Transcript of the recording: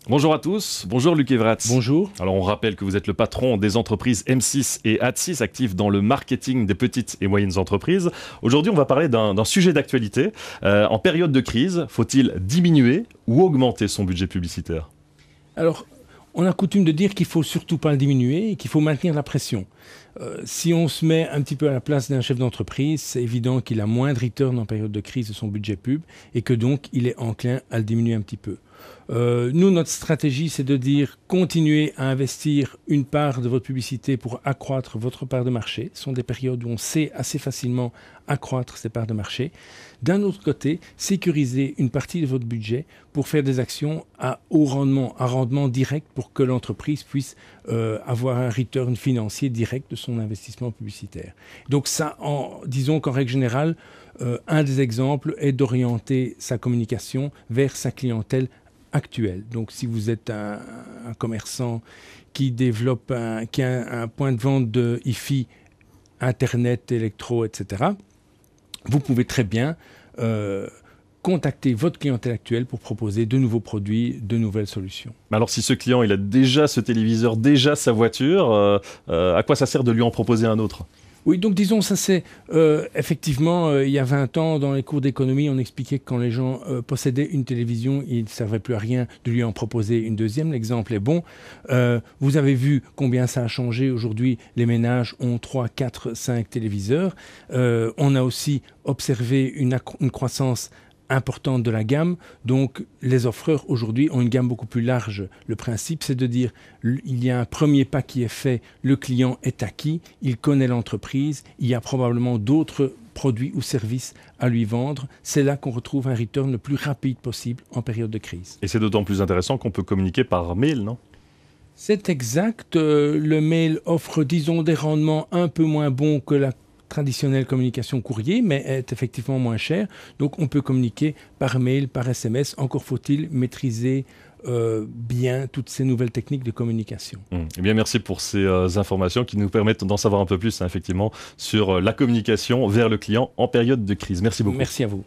Bonjour à tous, bonjour Luc Evratz. Bonjour. Alors on rappelle que vous êtes le patron des entreprises M6 et Ad6, actifs dans le marketing des petites et moyennes entreprises. Aujourd'hui on va parler d'un sujet d'actualité. En période de crise, faut-il diminuer ou augmenter son budget publicitaire ? Alors, on a coutume de dire qu'il ne faut surtout pas le diminuer et qu'il faut maintenir la pression. Si on se met un petit peu à la place d'un chef d'entreprise, c'est évident qu'il a moins de return en période de crise de son budget pub et que donc il est enclin à le diminuer un petit peu. Nous, notre stratégie, c'est de dire continuez à investir une part de votre publicité pour accroître votre part de marché. Ce sont des périodes où on sait assez facilement accroître ces parts de marché. D'un autre côté, sécuriser une partie de votre budget pour faire des actions à haut rendement, à rendement direct pour que l'entreprise puisse avoir un return financier direct de son investissement publicitaire. Donc ça, disons qu'en règle générale, un des exemples est d'orienter sa communication vers sa clientèle actuelle. Donc si vous êtes un commerçant qui développe qui a un point de vente de hi-fi, internet, électro, etc., vous pouvez très bien contacter votre clientèle actuelle pour proposer de nouveaux produits, de nouvelles solutions. Alors si ce client il a déjà ce téléviseur, déjà sa voiture, à quoi ça sert de lui en proposer un autre ? Oui, donc disons, ça c'est effectivement, il y a 20 ans, dans les cours d'économie, on expliquait que quand les gens possédaient une télévision, il ne servait plus à rien de lui en proposer une deuxième. L'exemple est bon. Vous avez vu combien ça a changé. Aujourd'hui, les ménages ont 3, 4, 5 téléviseurs. On a aussi observé une croissance importante de la gamme, donc les offreurs aujourd'hui ont une gamme beaucoup plus large. Le principe, c'est de dire, il y a un premier pas qui est fait, le client est acquis, il connaît l'entreprise, il y a probablement d'autres produits ou services à lui vendre. C'est là qu'on retrouve un return le plus rapide possible en période de crise. Et c'est d'autant plus intéressant qu'on peut communiquer par mail, non ? C'est exact. Le mail offre, disons, des rendements un peu moins bons que la traditionnelle communication courrier, mais est effectivement moins cher. Donc on peut communiquer par mail, par SMS. Encore faut-il maîtriser bien toutes ces nouvelles techniques de communication. Eh bien, merci pour ces informations qui nous permettent d'en savoir un peu plus, effectivement, sur la communication vers le client en période de crise. Merci beaucoup. Merci à vous.